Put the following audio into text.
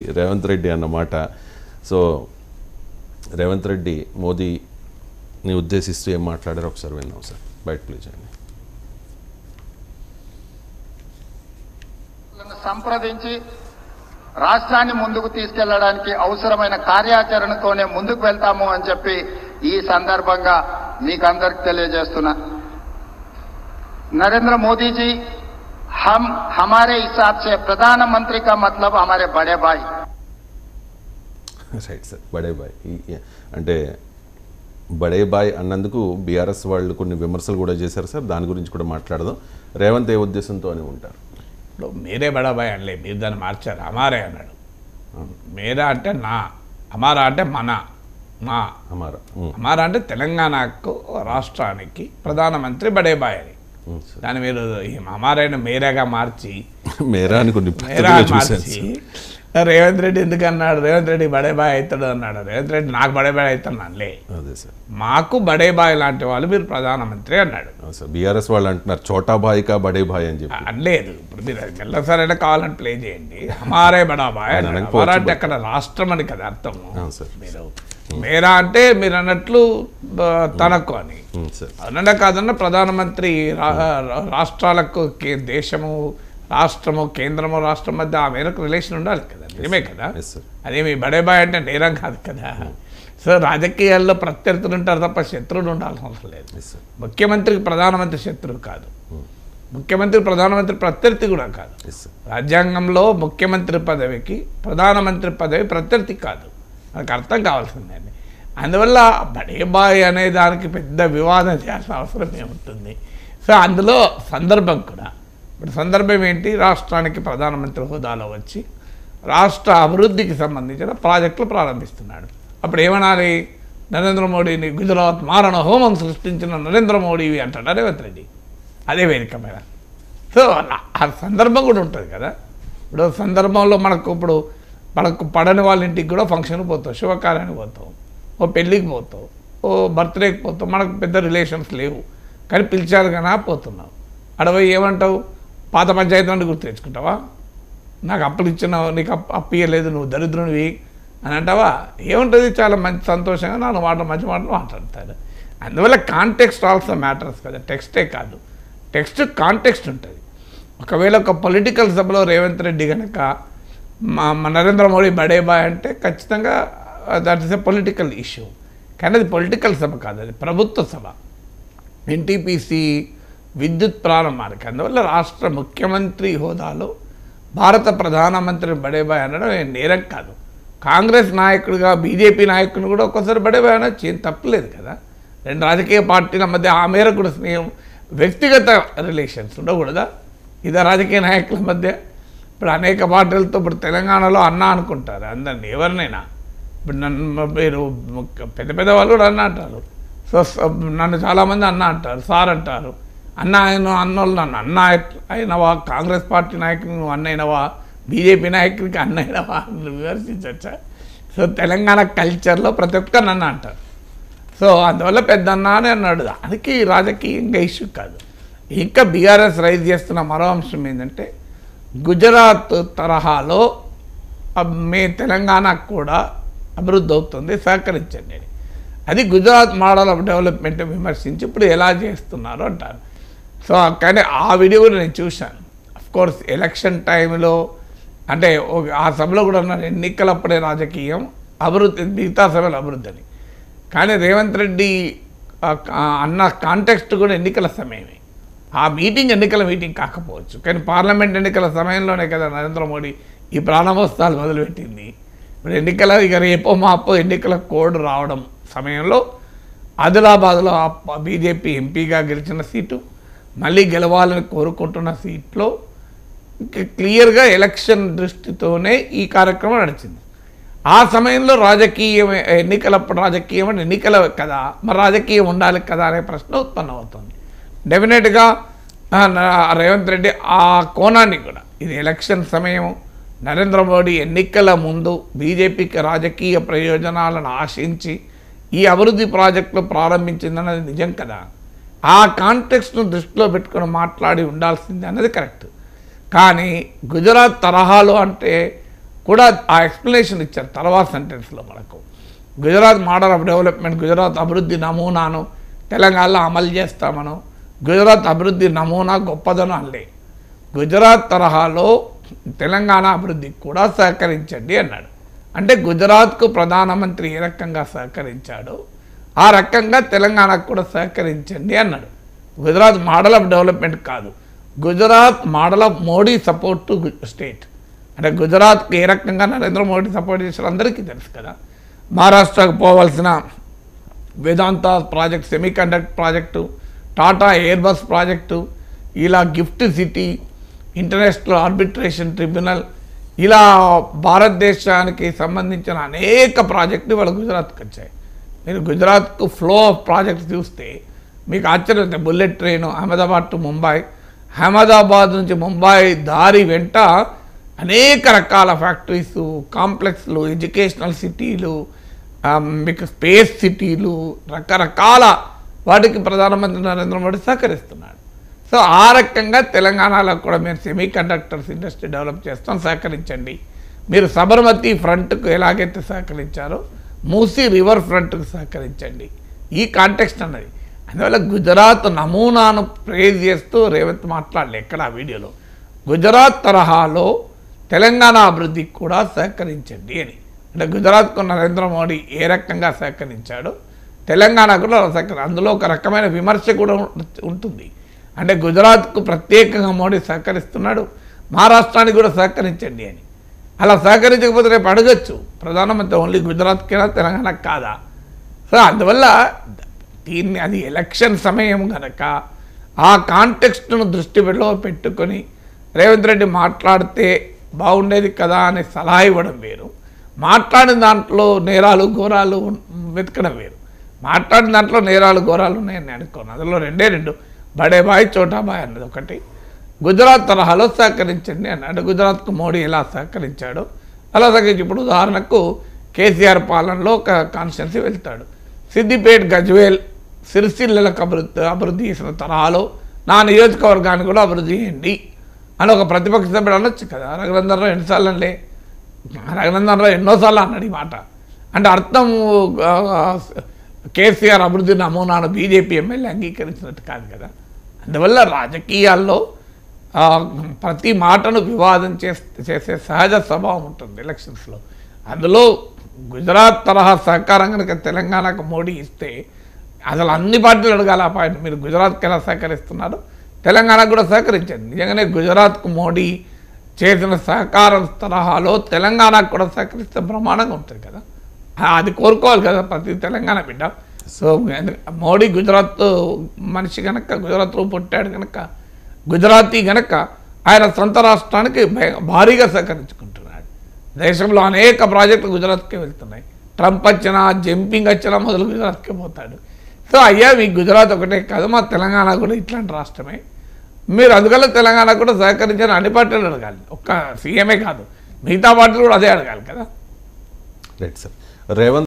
రేవంత్ రెడ్డి అన్నమాట. సో రేవంత్ రెడ్డి మోదీని ఉద్దేశిస్తూ ఏం మాట్లాడారో ఒకసారి విందాం సార్. బయట ప్లీజ్ అండి. సంప్రదించి రాష్ట్రాన్ని ముందుకు తీసుకెళ్లడానికి అవసరమైన కార్యాచరణతోనే ముందుకు వెళ్తాము అని చెప్పి ఈ సందర్భంగా మీకందరికి తెలియజేస్తున్నా. नरेंद्र मोदी जी हम हमारे हिसाब से प्रधानमंत्री का मतलब हमारे बड़े भाई. రైట్ సార్, బడే బాయ్ అంటే బడే బాయ్ అన్నందుకు బీఆర్ఎస్ వాళ్ళు కొన్ని విమర్శలు కూడా చేశారు సార్. దాని గురించి కూడా మాట్లాడదాం. రేవంత్ ఏ ఉద్దేశంతో అని ఉంటారు. ఇప్పుడు మీరే బడా బాయ్ అనలే, మీరు దాన్ని మార్చారు, అమారే అన్నాడు. మీరా అంటే నా, అమారా అంటే మన, మా అమారా అంటే తెలంగాణకు రాష్ట్రానికి ప్రధానమంత్రి బడే బాయ్ అని. దాన్ని మీరు అమారైన మేరాగా మార్చి రేవంత్ రెడ్డి ఎందుకు అన్నాడు? రేవంత్ రెడ్డి బడే బాయ్ అవుతాడు అన్నాడు. రేవంత్ రెడ్డి నాకు బడే బాయ్ అవుతాను అనలే, మాకు బడే బాయ్ లాంటి వాళ్ళు మీరు ప్రధానమంత్రి అన్నాడు. బీఆర్ఎస్ వాళ్ళు అంటున్నారు చోటా బాయ్ కా బడే బాయ్ అని చెప్పి అనలేదు. ఇప్పుడు మీరు ఎల్లసారైనా కావాలని ప్లే చేయండి. అమారే బడా బాయ్ అమారా అంటే అక్కడ రాష్ట్రం అని కదా అర్థము. మీరు మేరా అంటే మీరు అన్నట్లు తనకు అని అన్న కాదన్న ప్రధానమంత్రి రాష్ట్రాలకు దేశము రాష్ట్రము కేంద్రము రాష్ట్రం మధ్య ఆ మేరకు రిలేషన్ ఉండాలి కదా. నిజమే కదా, అదేమి బడే బాయ్ అంటే నేరం కాదు కదా. సో రాజకీయాల్లో ప్రత్యర్థులు ఉంటారు తప్ప శత్రువులు ఉండాల్సిన అవసరం లేదు. ముఖ్యమంత్రికి ప్రధానమంత్రి శత్రువు కాదు, ముఖ్యమంత్రి ప్రధానమంత్రి ప్రత్యర్థి కూడా కాదు. రాజ్యాంగంలో ముఖ్యమంత్రి పదవికి ప్రధానమంత్రి పదవి ప్రత్యర్థి కాదు, మనకు అర్థం కావాల్సిందండి. అందువల్ల బడే బాయ్ అనే దానికి పెద్ద వివాదం చేయాల్సిన అవసరం ఏముంటుంది? సో అందులో సందర్భం కూడా, ఇప్పుడు సందర్భం ఏంటి? రాష్ట్రానికి ప్రధానమంత్రి హోదాలో వచ్చి రాష్ట్ర అభివృద్ధికి సంబంధించిన ప్రాజెక్టులు ప్రారంభిస్తున్నాడు. అప్పుడు ఏమనాలి? నరేంద్ర మోడీని గుజరాత్ మారణ హోమం సృష్టించిన నరేంద్ర మోడీవి అంటాడు రేవంత్ రెడ్డి. అదే వేదిక మీద. సో ఆ సందర్భం కూడా ఉంటుంది కదా. ఇప్పుడు సందర్భంలో మనకు పడని వాళ్ళ ఇంటికి కూడా ఫంక్షన్కి పోతావు, శుభకార్యానికి పోతావు, ఓ పెళ్ళికి పోతావు, ఓ బర్త్డేకి పోతావు. మనకు పెద్ద రిలేషన్స్ లేవు కానీ పిలిచారు కానీ పోతున్నావు. అడవి ఏమంటావు? పాత పంచాయతీ నుండి గుర్తు తెచ్చుకుంటావా? నాకు అప్పులు ఇచ్చినావు, నీకు అప్పు ఇవ్వలేదు, నువ్వు దరిద్రునివి అని అంటావా? ఏముంటుంది? చాలా మంచి సంతోషంగా నాలుగు మాటలు మంచి మాటలు మాట్లాడతాడు. అందువల్ల కాంటెక్స్ట్ ఆల్సో మ్యాటర్స్ కదా, టెక్స్టే కాదు. టెక్స్ట్ కాంటెక్స్ట్ ఉంటుంది. ఒకవేళ ఒక పొలిటికల్ సభలో రేవంత్ రెడ్డి కనుక నరేంద్ర మోడీ బడే బాయ్ అంటే ఖచ్చితంగా that is a political issue. కానీ అది పొలిటికల్ సభ కాదు, అది ప్రభుత్వ సభ, ఎన్టీపీసీ విద్యుత్ ప్రారంభానికి. అందువల్ల రాష్ట్ర ముఖ్యమంత్రి హోదాలో భారత ప్రధానమంత్రి బడే బాయ్ అనడం నేరం కాదు. కాంగ్రెస్ నాయకుడిగా బీజేపీ నాయకుడిని కూడా ఒక్కోసారి బడే బాయ్ అనొచ్చు, ఏం తప్పలేదు కదా. రెండు రాజకీయ పార్టీల మధ్య ఆ మేరకు కూడా స్నేహం, వ్యక్తిగత రిలేషన్స్ ఉండకూడదా? ఇదే రాజకీయ నాయకుల మధ్య. ఇప్పుడు అనేక పార్టీలతో ఇప్పుడు తెలంగాణలో అన్న అనుకుంటారు అందరినీ, ఎవరినైనా. ఇప్పుడు మీరు పెద్ద పెద్ద వాళ్ళు కూడా అన్న అంటారు. సో నన్ను చాలామంది అన్న అంటారు, సార్ అంటారు. అన్న అన్నోళ్ళు నన్ను అన్న అయినవా? కాంగ్రెస్ పార్టీ నాయకుని నువ్వు అన్న అయినవా? బీజేపీ నాయకుడికి అన్న అయినవా అని విమర్శించచ్చా? సో తెలంగాణ కల్చర్లో ప్రతి ఒక్కరిని అన్న అంటారు. సో అందువల్ల పెద్ద అన్న అని అన్నాడు. దానికి రాజకీయంగా ఇష్యూ కాదు. ఇంకా బీఆర్ఎస్ రైజ్ చేస్తున్న మరో అంశం ఏంటంటే గుజరాత్ తరహాలో మీ తెలంగాణకు కూడా అభివృద్ధి అవుతుంది, సహకరించండి అని. అది గుజరాత్ మోడల్ ఆఫ్ డెవలప్మెంట్ విమర్శించి ఇప్పుడు ఎలా చేస్తున్నారు అంటారు. సో కానీ ఆ వీడియో కూడా నేను చూశాను. అఫ్కోర్స్ ఎలక్షన్ టైంలో అంటే ఆ సభలో కూడా ఉన్నారు, ఎన్నికలప్పుడే రాజకీయం, అభివృద్ధి మిగతా సభలో అభివృద్ధి అని. కానీ రేవంత్ రెడ్డి అన్న కాంటెక్స్ట్ కూడా ఎన్నికల సమయమే. ఆ మీటింగ్ ఎన్నికల మీటింగ్ కాకపోవచ్చు, కానీ పార్లమెంట్ ఎన్నికల సమయంలోనే కదా నరేంద్ర మోడీ ఈ ప్రారంభోత్సవాలు మొదలుపెట్టింది. ఇప్పుడు ఎన్నికల ఇక రేపో మాపో ఎన్నికల కోడ్ రావడం సమయంలో ఆదిలాబాద్లో బీజేపీ ఎంపీగా గెలిచిన సీటు, మళ్ళీ గెలవాలని కోరుకుంటున్న సీట్లో క్లియర్గా ఎలక్షన్ దృష్టితోనే ఈ కార్యక్రమం నడిచింది. ఆ సమయంలో రాజకీయం, ఎన్నికలప్పుడు రాజకీయం అంటే ఎన్నికల కదా, మరి రాజకీయం ఉండాలి కదా అనే ప్రశ్న ఉత్పన్నమవుతుంది. డెఫినెట్గా రేవంత్ రెడ్డి ఆ కోణాన్ని కూడా, ఇది ఎలక్షన్ సమయం, నరేంద్ర మోడీ ఎన్నికల ముందు బీజేపీకి రాజకీయ ప్రయోజనాలను ఆశించి ఈ అభివృద్ధి ప్రాజెక్టులు ప్రారంభించిందన్నది నిజం కదా. ఆ కాంటెక్స్ట్ను దృష్టిలో పెట్టుకొని మాట్లాడి ఉండాల్సింది అన్నది కరెక్ట్. కానీ గుజరాత్ తరహాలో అంటే కూడా ఆ ఎక్స్ప్లెనేషన్ ఇచ్చారు తర్వాత సెంటెన్స్లో మనకు. Gujarat model of development, Gujarat అభివృద్ధి నమూనాను తెలంగాణలో అమలు చేస్తామను, గుజరాత్ అభివృద్ధి నమూనా గొప్పదనం అనలే. గుజరాత్ తరహాలో తెలంగాణ అభివృద్ధికి కూడా సహకరించండి అన్నాడు. అంటే గుజరాత్కు ప్రధానమంత్రి ఏ రకంగా సహకరించాడో ఆ రకంగా తెలంగాణకు కూడా సహకరించండి అన్నాడు. గుజరాత్ మోడల్ ఆఫ్ డెవలప్మెంట్ కాదు, Gujarat model of Modi support to state. అంటే గుజరాత్కి ఏ రకంగా నరేంద్ర మోడీ సపోర్ట్ చేశారు అందరికీ తెలుసు కదా. మహారాష్ట్రకు పోవాల్సిన Vedanta project, semiconductor project, Tata airbus project, ఇలా gift city, international arbitration tribunal, ఇలా భారతదేశానికి సంబంధించిన అనేక ప్రాజెక్టులు ఇవాళ గుజరాత్కి వచ్చాయి. మీరు గుజరాత్కు ఫ్లో ఆఫ్ ప్రాజెక్ట్స్ చూస్తే మీకు ఆశ్చర్యం. Bullet train Ahmedabad to Mumbai, Ahmedabad నుంచి ముంబై దారి వెంట అనేక రకాల ఫ్యాక్టరీస్, కాంప్లెక్స్లు, ఎడ్యుకేషనల్ సిటీలు, మీకు స్పేస్ సిటీలు, రకరకాల వాటికి ప్రధానమంత్రి నరేంద్ర మోడీ సహకరిస్తున్నాడు. సో ఆ రకంగా తెలంగాణలో కూడా మీరు సెమీ కండక్టర్స్ ఇండస్ట్రీ డెవలప్ చేస్తాం, సహకరించండి. మీరు సబర్మతి ఫ్రంట్కు ఎలాగైతే సహకరించారో మూసీ రివర్ ఫ్రంట్కు సహకరించండి. ఈ కాంటెక్స్ట్ అన్నది. అందువల్ల గుజరాత్ నమూనాను ప్రేజ్ చేస్తూ రేవంత్ మాట్లాడలే ఎక్కడ ఆ వీడియోలో. గుజరాత్ తరహాలో తెలంగాణ అభివృద్ధికి కూడా సహకరించండి అని. అంటే గుజరాత్కు నరేంద్ర మోడీ ఏ రకంగా సహకరించాడో తెలంగాణ కూడా అందులో ఒక రకమైన విమర్శ కూడా ఉంటుంది. అంటే గుజరాత్కు ప్రత్యేకంగా మోడీ సహకరిస్తున్నాడు, మహారాష్ట్రానికి కూడా సహకరించండి అని. అలా సహకరించకపోతే రేపు అడగచ్చు ప్రధానమంత్రి ఓన్లీ గుజరాత్కైనా తెలంగాణకు కాదా. సో అందువల్ల దీన్ని అది ఎలక్షన్ సమయం కనుక ఆ కాంటెక్స్ట్ను దృష్టిలో పెట్టుకొని రేవంత్ రెడ్డి మాట్లాడితే బాగుండేది కదా అని సలహా ఇవ్వడం వేరు, మాట్లాడిన దాంట్లో నేరాలు ఘోరాలు వెతకడం వేరు. మాట్లాడిన దాంట్లో నేరాలు ఘోరాలు ఉన్నాయని అనుకోను. అందులో రెండు బడే బాయ్ చోటా బాయ్ అన్నది ఒకటి. గుజరాత్ తరహాలో సహకరించండి అన్నాడు. గుజరాత్కు మోడీ ఎలా సహకరించాడో అలా సహకరించి ఇప్పుడు ఉదాహరణకు కేసీఆర్ పాలనలో ఒక కాన్స్టిట్యున్సీ వెళ్తాడు, సిద్దిపేట, గజ్వేల్, సిరిసిల్లకు అభివృద్ధి చేసిన తరహాలో నా నియోజకవర్గాన్ని కూడా అభివృద్ధి చేయండి అని ఒక ప్రతిపక్ష సభ్యుడు అనొచ్చు కదా. రఘునందనరావు ఎన్నిసార్లు అనలే, రఘునందనరావు ఎన్నోసార్లు అన్నాడు ఈ మాట. అంటే అర్థం కేసీఆర్ అభివృద్ధి నమూనాను బీజేపీ ఎమ్మెల్యే అంగీకరించినట్టు కాదు కదా. అందువల్ల రాజకీయాల్లో ప్రతి మాటను వివాదం చేసే సహజ స్వభావం ఉంటుంది ఎలక్షన్స్లో. అందులో గుజరాత్ తరహా సహకారం కనుక తెలంగాణకు మోడీ ఇస్తే అసలు అన్ని పార్టీలు అడగాలి ఆ పాయింట్. మీరు గుజరాత్కి ఎలా సహకరిస్తున్నారు, తెలంగాణకు కూడా సహకరించండి. నిజంగానే గుజరాత్కు మోడీ చేసిన సహకారం తరహాలో తెలంగాణకు కూడా సహకరిస్తే బ్రహ్మాండంగా ఉంటుంది కదా. అది కోరుకోవాలి కదా ప్రతి తెలంగాణ బిడ్డ. సో మోడీ గుజరాత్ మనిషి కనుక, గుజరాత్లో పుట్టాడు కనుక, గుజరాతీ కనుక ఆయన సొంత రాష్ట్రానికి భారీగా సహకరించుకుంటున్నాడు. దేశంలో అనేక ప్రాజెక్టులు గుజరాత్కే వెళ్తున్నాయి. ట్రంప్ వచ్చినా, జంపింగ్ వచ్చినా మొదలు గుజరాత్కే పోతాడు. సో అయ్యా మీకు గుజరాత్ ఒకటే కాదు, మా తెలంగాణ కూడా ఇట్లాంటి రాష్ట్రమే, మీరు అందువల్ల తెలంగాణ కూడా సహకరించాలని అన్ని పార్టీలు అడగాలి. ఒక్క సీఎంఏ కాదు, మిగతా పార్టీలు కూడా అదే అడగాలి కదా. Right sir. రేవంత్